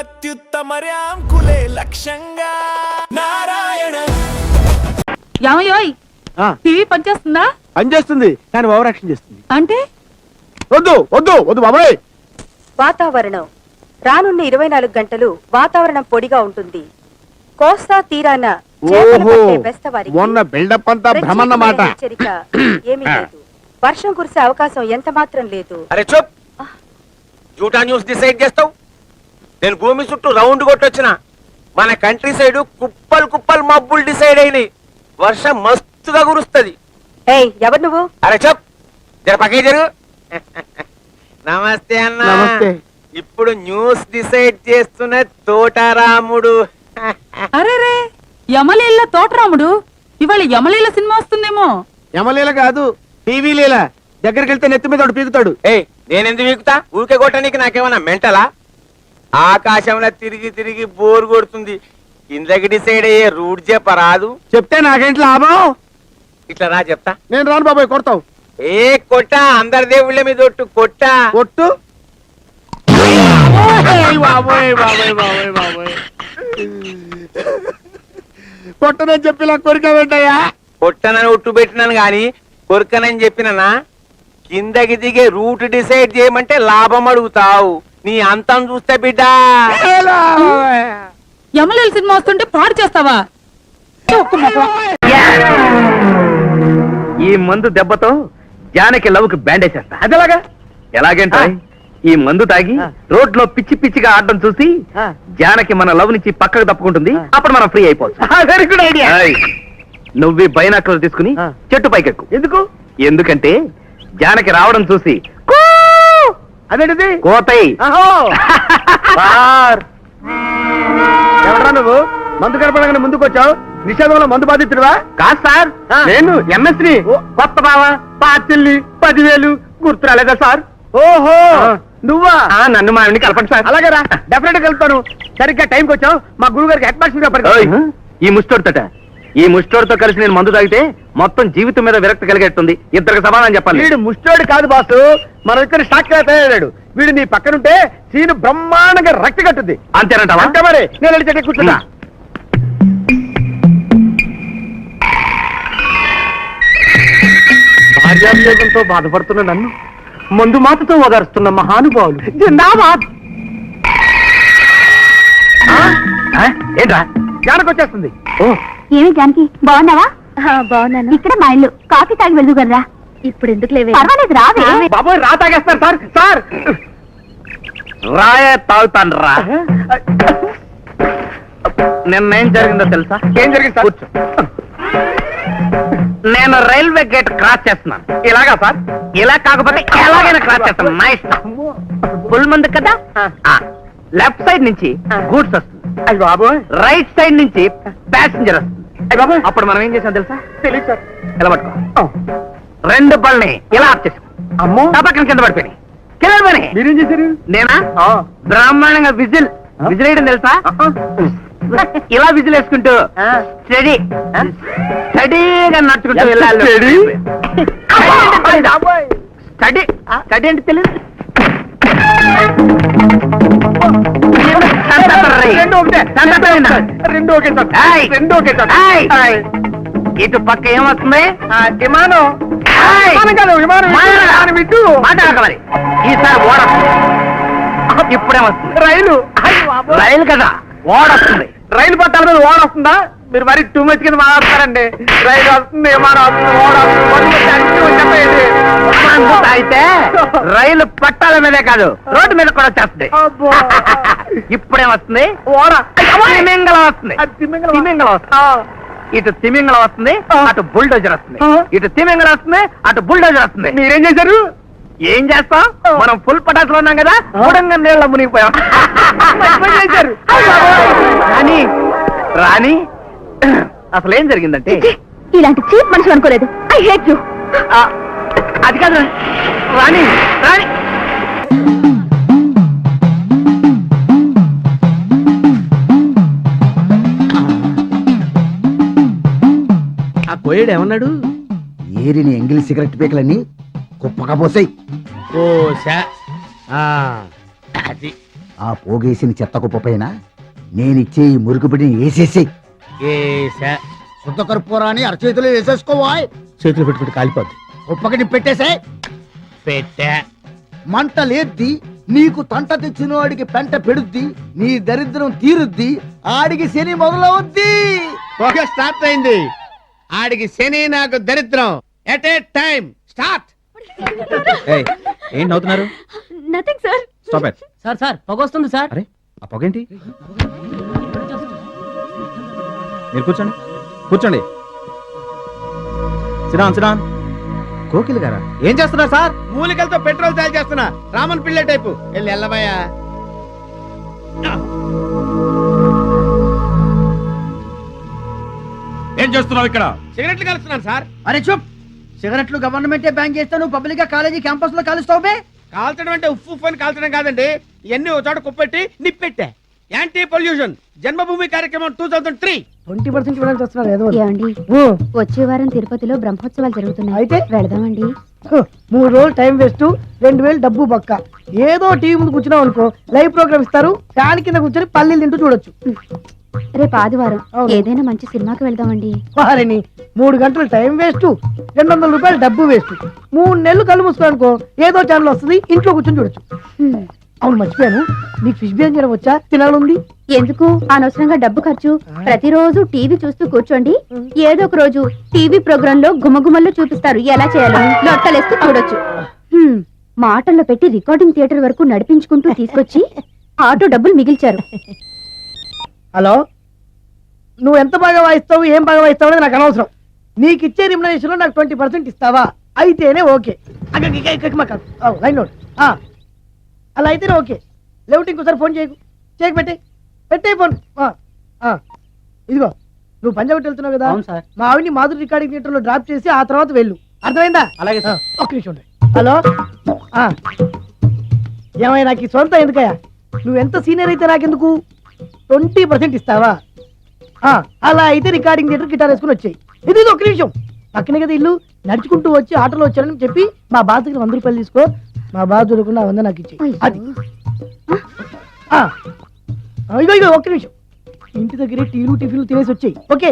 అత్యుత్తమర్యాంకులే లక్ష్యంగా నారాయణ. యామయోయ్ టీవీ పనిచేస్తుందా? పనిచేస్తుంది కానీ ఓవర్ యాక్షన్ చేస్తుంది. అంటే వద్దు వద్దు వద్దు బాబాయ్. వాతావరణం రానున్న 24 గంటలు వాతావరణం పొడిగా ఉంటుంది. కోస్తా తీరాన చేపలు పట్టే బెస్తవారికి మొన్న బిల్డప్ అంతా భ్రమన్నమాట. హెచ్చరిక ఏమీ లేదు. వర్షం కురిసే అవకాశం ఎంత మాత్రం లేదు. అరే చూప్, జూటా న్యూస్ డిసైడ్ చేస్తావు. నేను భూమి చుట్టూ రౌండ్ కొట్టొచ్చిన. మన కంట్రీ సైడ్ కుప్పలు కుప్పలు మబ్బులు డిసైడ్ అయినాయి. వర్షం మస్తుగా కురుస్తుంది. ఏయ్ ఎవరు నువ్వు? అరే చూప్, జర పక్కకి జరుగు. నమస్తే అన్న. నమస్తే. ఇప్పుడు న్యూస్ డిసైడ్ చేస్తున్న తోటారాముడు. అరే రే యమలీల తోటరాముడు, ఇవాళ యమలీల సినిమా వస్తుందేమో. యమలీల కాదు, టీవీ లీల. దగ్గరికి వెళ్తే నెత్తి మీద పీకుతాడు. ఏయ్ నేనెందుకు వీకుతా? ఊరికే కొట్టడానికి నాకేమన్నా మెంటలా? ఆకాశంలో తిరిగి తిరిగి బోర్ కొడుతుంది. కిందకి డిసైడ్ అయ్యే రూట్ చెప్పరాదు? చెప్తే నాకేంటి లాభం? ఇట్లా రా చెప్తా. నేను రాను బాబాయ్, కొడతావు. ఏ కొట్ట, అందరి దేవుళ్ళ మీద ఒట్టు కొట్ట. కొట్టు. బాబాయ్ బాబాయ్ బాబాయ్ బాబాయ్, కొట్టనని చెప్పి ఇలా కోరిక పెట్టాయా? కొట్టనని ఒట్టు పెట్టినాను గాని కొరకనని చెప్పిననా? కిందకి దిగే రూట్ డిసైడ్ చేయమంటే లాభం అడుగుతావు. నీ అంతం చూస్తే బిడ్డ. యమలీల సినిమా వస్తుంటే పాడు చేస్తావా? ఈ మందు దెబ్బతో జానకి లవ్కి బ్యాండేసేస్తా. అదేలాగా? ఎలాగంటే ఈ మందు తాగి రోడ్ లో పిచ్చి పిచ్చిగా ఆడడం చూసి జానకి మన లవ్ నుంచి పక్కకు తప్పుకుంటుంది. అప్పుడు మనం ఫ్రీ అయిపోవచ్చు. Very good idea. నువ్వు బైనాకులర్ తీసుకుని చెట్టు పైకెక్కు. ఎందుకు? ఎందుకంటే జానకి రావడం చూసి అదేంటిది? కోతయి. ఎవరా నువ్వు? మందు కనపడగానే ముందుకు వచ్చావు. నిషేధంలో మందు బాధితుడువా? కాదు సార్, నేను ఎంఎస్ని. కొత్త బావ, పాతిల్లి, 10,000 గుర్తు రాలేదా సార్? ఓహో నువ్వా? నన్ను మా ఆవిడని కలపండి సార్. అలాగే రా, డెఫినెట్ గా వెళ్తాను. సరిగ్గా టైంకి వచ్చావు. మా గురువు గారికి హెడ్ మాస్టర్. ఈ ముష్టోడితోట, ఈ ముష్టోడితో కలిసి నేను మందు తాగితే మొత్తం జీవితం మీద విరక్తి కలిగేస్తుంది. ఇద్దరికి సమాధానం చెప్పాలి. వీడు ముష్టోడు కాదు బాసు, మన ఇద్దరు షాక్ తయారయ్యాడు. వీడు నీ పక్కనుంటే సీను బ్రహ్మాండంగా రక్తి కట్టుద్ది. అంతేనంటావా? అంతే మరి. నేను వెళ్ళి చెట్టు కూర్చున్నా. భార్యాభియోగంతో బాధపడుతున్న నన్ను మందు మాటతో ఓదారుస్తున్న మహానుభావులు. ఏంట్రా? జానకి వచ్చేస్తుంది. ఏమి జానకి, బాగున్నావా? బాగున్నాను. ఇక్కడ మా ఇల్లు. కాఫీ తాగి వెళ్దు కదరా. ఇప్పుడు ఎందుకు లేవే? పర్వాలేదు, రావే. బాబోయ్ రా, తాగేస్తారు సార్. సార్ రాయే తాగుతాను రా. నిన్నేం జరిగిందో తెలుసా? ఏం జరిగింది సార్? కూర్చో. నేను రైల్వే గేట్ క్రాస్ చేస్తున్నాను. ఇలాగా సార్? ఇలా కాకపోతే ఎలాగైనా క్రాస్ చేస్తాను. నా ఇష్టం. ఫుల్ మంది కదా. లెఫ్ట్ సైడ్ నుంచి గూడ్స్ వస్తుంది. అయ్యి బాబోయ్. రైట్ సైడ్ నుంచి ప్యాసింజర్ వస్తుంది. అయ్యి బాబోయ్. అప్పుడు మనం ఏం చేసాం తెలుసా? తెలియదు సార్. ఇలా పట్టుకో. రెండు బళ్ళని ఇలా ఆఫ్ చేసాం. అమ్మో, నా పక్కన కింద పడిపోయి కింద పడిపోయి. మీరేం చేశారు? నేనా బ్రహ్మాండంగా విజిల్ వేయడం తెలుసా? ఇలా విజిల్ వేసుకుంటూ స్టడీ స్టడీగా నడుచుకుంటూ వెళ్ళాలి. స్టడీ స్టడీ అంటే తెలియదు. రెండు ఓకే సార్. ఇటు పక్క ఏమొస్తుంది? విమానం. మాట్లాడక మరి. ఈసారి ఓడ ఇప్పుడేమొస్తుంది? రైలు. రైలు కదా, ఓడొస్తుంది. రైలు పట్టాల మీద ఓడ వస్తుందా? మీరు మరి టూ మచ్ కింద మాట్లాడతారండి. రైలు వస్తుంది, విమానం వస్తుంది, ఓడ వస్తుంది. అయితే రైలు పట్టాల మీదే కాదు, రోడ్డు మీద కూడా వచ్చేస్తుంది. ఇప్పుడేమొస్తుంది? ఓడ. తిమింగలం వస్తుంది. తిమింగలం వస్తుంది. ఇటు తిమింగలం వస్తుంది, అటు బుల్డోజర్ వస్తుంది. ఇటు తిమింగలం వస్తుంది, అటు బుల్డోజర్ వస్తుంది. మీరేం చేశారు? ఏం చేస్తాం? మనం ఫుల్ పటాసులో ఉన్నాం కదా, మూడంగా నీళ్ళ మునిగిపోయాం. చేశారు రాణి రాణి, అసలు ఏం జరిగిందంటే, ఇలాంటి చీప్ మనుషులు అనుకోలేదు. I hate you. అది కాదు రాణి. రాణి ఆ కోయేడు ఏమన్నాడు? ఏరిని ఎంగిలి సిగరెట్ పీకలని కుప్పగా పోసాయి. ఓ అది ఆ పోగేసిన చెత్త కుప్ప పైన నేనిచ్చే ఈ మురుగుబడిని వేసేసేయ్. శుద్ధ కర్పూరాన్ని అరచేతిలో వేసేసుకోవాయ్. చేతులు పెట్టుకుంటే కాలిపోద్ది. కుప్పకి పెట్టేసే. పెట్టా. మంట లేద్ది, నీకు తంట తెచ్చిన వాడికి పెంట పెడుద్ది, నీ దరిద్రం తీరుద్ది, ఆడికి శని మొదలవుద్ది. ఓకే, స్టార్ట్ అయింది. ఆడికి శని, నాకు దరిద్రం. At a time start. ఏంటి నవ్వుతున్నారు? Nothing sir. Stop it. Sir sir పొగ వస్తుంది సార్. అరే ఆ పొగేంటి? మీరు కూర్చోండి, కూర్చోండి. సిడాన్ సిడాన్. కోకిల్ గారా ఏం చేస్తున్నారు సార్? మూలికలతో పెట్రోల్ తయారు చేస్తున్నా. రామన్ పిల్ల టైపు. వెళ్ళి ఎల్లబయ్యా. ఏం చేస్తున్నావు ఇక్కడ? సిగరెట్లు కలుస్తున్నాను సార్. అరే చూప్. సిగరెట్లు గవర్నమెంటే బ్యాన్ చేస్తాను, పబ్లిక్ గా కాలేజీ క్యాంపస్ లో కాలుస్తావు. కాల్చడం అంటే ఉప్పు ఉప్పు అని కాల్చడం కాదండి. ఇవన్నీ ఒక చోట కుప్పెట్టి నిప్పెట్టా. యాంటీ పొల్యూషన్ జన్మభూమి కార్యక్రమం 2003. 20% ఇవ్వడానికి వస్తున్నారు ఏదో. ఏమండి, వచ్చే వారం తిరుపతిలో బ్రహ్మోత్సవాలు జరుగుతున్నాయి. అయితే? వెళదామండి. 3 రోజులు టైం వేస్ట్, 2000 డబ్బు బొక్క. ఏదో టీవీ ముందు కూర్చున్నాం అనుకో, లైవ్ ప్రోగ్రామ్ ఇస్తారు, ఫ్యాన్ కింద కూర్చొని పల్లీలు తింటూ చూడొచ్చు. రేపు ఆదివారం అవును. ఏదైనా మంచి సినిమాకి వెళ్దామండి. వారిని 3 గంటలు టైం వేస్ట్, 200 రూపాయలు డబ్బు వేస్ట్. 3 నెలలు కళ్ళు మూసుకో అనుకో, ఏదో ఛానల్ వస్తుంది, ఇంట్లో కూర్చొని చూడొచ్చు. హ్మ్. అవును, మర్చిపోయాను, నీకు ఫిష్ బిర్యానీ చేయడం వచ్చా? తినాలుంది. ఎందుకు అనవసరంగా డబ్బు ఖర్చు? ప్రతిరోజు టీవీ చూస్తూ కూర్చోండి, ఏదో ఒక రోజు టీవీ ప్రోగ్రామ్ లో గుమగుమల్లో చూపిస్తారు ఎలా చేయాలో. లొట్టలేస్తూ చూడొచ్చు. హ్మ్. మాటల్లో పెట్టి రికార్డింగ్ థియేటర్ వరకు నడిపించుకుంటూ తీసుకొచ్చి ఆటో డబ్బులు మిగిల్చారు. హలో, నువ్వు ఎంత బాగా వాయిస్తావు, ఏం బాగా వాయిస్తావు అనేది నాకు అనవసరం. నీకు ఇచ్చే రిమ్యునరేషన్ లో నాకు 20% ఇస్తావా? అయితేనే ఓకే. Line note. అలా అయితేనే ఓకే. లేవుటి ఇంకోసారి ఫోన్ చేయకు. పెట్టే ఫోన్. ఇదిగో, నువ్వు పంజాబ్ వెళ్తున్నావు కదా, మా ఆవిడ్ని మాధురి రికార్డింగ్ థియేటర్ లో డ్రాప్ చేసి ఆ తర్వాత వెళ్ళు. అర్థమైందా? అలాగే సార్. ఒక్క నిమిషం ఉండు. హలో, ఏమైనా నాకు ఈ సొంత ఎందుకయ్యా? నువ్వు ఎంత సీనియర్ అయితే నాకెందుకు? 20% ఇస్తావా? అలా అయితే రికార్డింగ్ థియేటర్ గిటార్ వేసుకుని వచ్చాయి. ఇది ఒక్క నిమిషం, పక్కనే కదా ఇల్లు. నడుచుకుంటూ వచ్చి ఆటోలో వచ్చానని చెప్పి మా బాధ దగ్గర 100 రూపాయలు తీసుకో. మా బాధ దొరకకుండా 100 నాకు ఇచ్చి. అది ఇగో ఒక్క నిమిషం. ఇంటి దగ్గరే టీలు టిఫిన్లు తినేసి వచ్చాయి. ఓకే,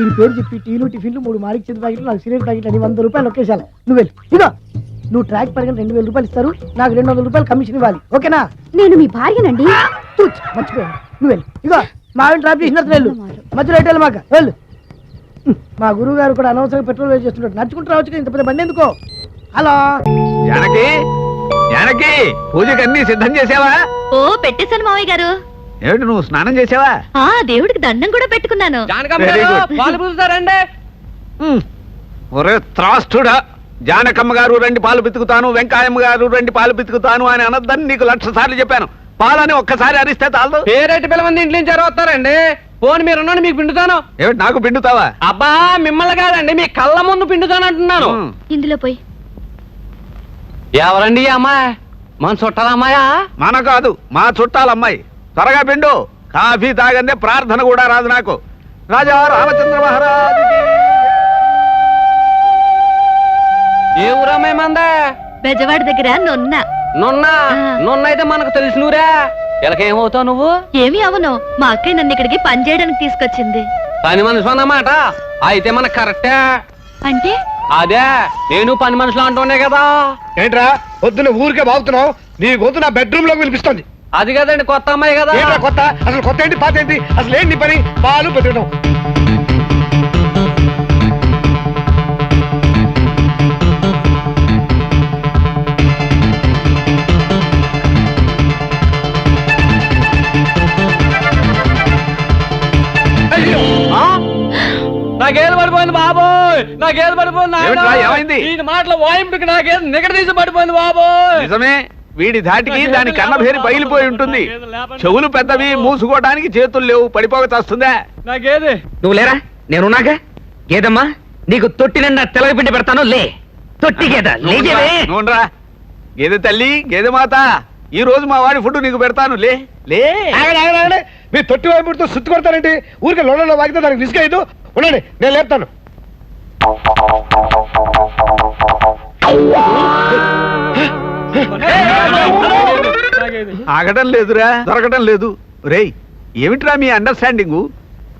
ఈ పేరు చెప్పి టీలు టిఫిన్లు 3 మాడికి చెంది ప్యాకెట్లు, నాకు సిగరెట్ ప్యాకెట్ అని 100 రూపాయలు ఒకేసారి. నువ్వు వెళ్ళి ఇగో, నువ్వు ట్రాక్ పరంగా 2000 రూపాయలు ఇస్తారు, నాకు 200 రూపాయలు కమిషన్ ఇవ్వాలి. ఓకేనా? నేను మీ భార్యనండి. మర్చిపోయాను. నువ్వు వెళ్ళి ఇగో, మా ఆవిడ డ్రాప్ చేసినట్టు వెళ్ళు. మధ్యలో ఎటు మాక వెళ్ళు. మా గురువు గారు కూడా అనవసరంగా పెట్రోల్ వేస్ట్ చేస్తున్నట్టు. నడుచుకుంటూ రావచ్చు కదా, ఇంత పెద్ద బండి ఎందుకో. హలో జానకి, జానకి, పూజకి అన్ని సిద్ధం చేసావా? ఓ పెట్టేశాను మావయ్య గారు. ఏమిటి, నువ్వు స్నానం చేసావా? దేవుడికి దండం కూడా పెట్టుకున్నాను. Very good. పాలు పులుస్తారండి. ఒరే త్రాస్తుడా, జానకమ్మ గారు రండి పాలు పితుకుతాను, వెంకాయమ్మ గారు రండి పాలు పితుకుతాను అని అనద్దని నీకు 1,00,000 సార్లు చెప్పాను. పాలని ఒక్కసారి అరిస్తే చాలదు. పేరెట్టి పిల్లమంది ఇంట్లో నుంచి వస్తారండి. ఫోన్ మీరు ఉన్నాను, మీకు పిండుతాను. ఏమిటి, నాకు పిండుతావా? అబ్బా మిమ్మల్ని కాదండి, మీ కళ్ళ ముందు పిండుతాను అంటున్నాను. ఇందులో పోయి. ఎవరండి ఈ అమ్మాయి? మన చుట్టాల అమ్మాయా? మన కాదు, మా చుట్టాలమ్మాయి. త్వరగా పిండు, కాఫీ తాగందే ప్రార్థన కూడా రాదు నాకు. రాజా రామచంద్ర మహారాజ్. ఏ ఊరమ్మాయి మందా? బెజవాడి దగ్గర నొన్న. నున్న అయితే మనకు తెలిసినూరా. ఇలాకేమవుతావు నువ్వు? ఏమి అవను, మా అక్కయ్య నన్ను ఇక్కడికి పని చేయడానికి తీసుకొచ్చింది. పని మనుషులు అన్నమాట. అయితే మనకు కరెక్టే. అంటే అదే, నేను పని మనుషులు అంటుండే కదా. ఏంట్రా పొద్దున్న ఊరికే బాగుతున్నావు? నీ గొంతు నా బెడ్రూమ్ లోకి వినిపిస్తుంది. అది కదండి, కొత్త అమ్మాయి కదా. ఏంట్రా కొత్త? అసలు కొత్త ఏంటి, పాత ఏంటి? అసలు ఏంటి నీ పని? పాలు పెట్టడం. నాకేది పడిపోయింది బాబోయ్, నాకేది పడిపోయింది. ఏమిట్రా, ఏమైంది? ఈ మాటలో వాయింపుకి నాకేది నిగడ తీసి పడిపోయింది బాబోయ్. నిజమే, వీడి ధాటికి దాని కన్నభేరి పగిలిపోయి ఉంటుంది. చెవులు పెద్దవి, మూసుకోవడానికి చేతులు లేవు, పడిపోక చేస్తుందా? నాకేది నువ్వు లేరా, నేనున్నాగా. గేదమ్మా, నీకు తొట్టి నిండా తెలగపిండి పెడతాను, లే. తొట్టి గేద లేరా. గేదె తల్లి, గేదె మాత, ఈ రోజు మా వాడి ఫుడ్ నీకు పెడతాను, లే లే. మీ తొట్టి వైపుతో సుత్తు కొడతారండి. ఊరికే లోడలో వాగితే దానికి రిస్క్ అయ్యదు. ఉండండి, నేను లేపుతాను. ఆగడం లేదురా, దొరకడం లేదు. రేయ్, ఏమిట్రా మీ అండర్స్టాండింగు?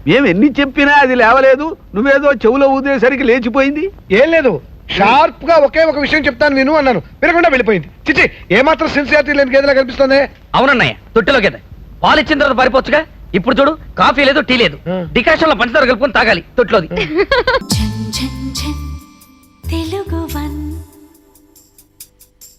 మేము ఎన్ని చెప్పినా అది లేవలేదు, నువ్వేదో చెవులో ఊదేసరికి లేచిపోయింది. ఏం లేదు, షార్ప్ గా ఒకే ఒక విషయం చెప్తాను నేను అన్నాను, వినకుండా వెళ్ళిపోయింది. చిచి, ఏమాత్రం సిన్సియారిటీ లేని గేదెలా కనిపిస్తుంది. అవునన్నయ్య, తొట్టిలో గేదె పాలు ఇచ్చిన తర్వాత పారిపోవచ్చుగా. ఇప్పుడు చూడు, కాఫీ లేదు, టీ లేదు, డికాషన్ లో పంచదార కలుపుకొని తాగాలి తొట్టిలోది. తెలుగు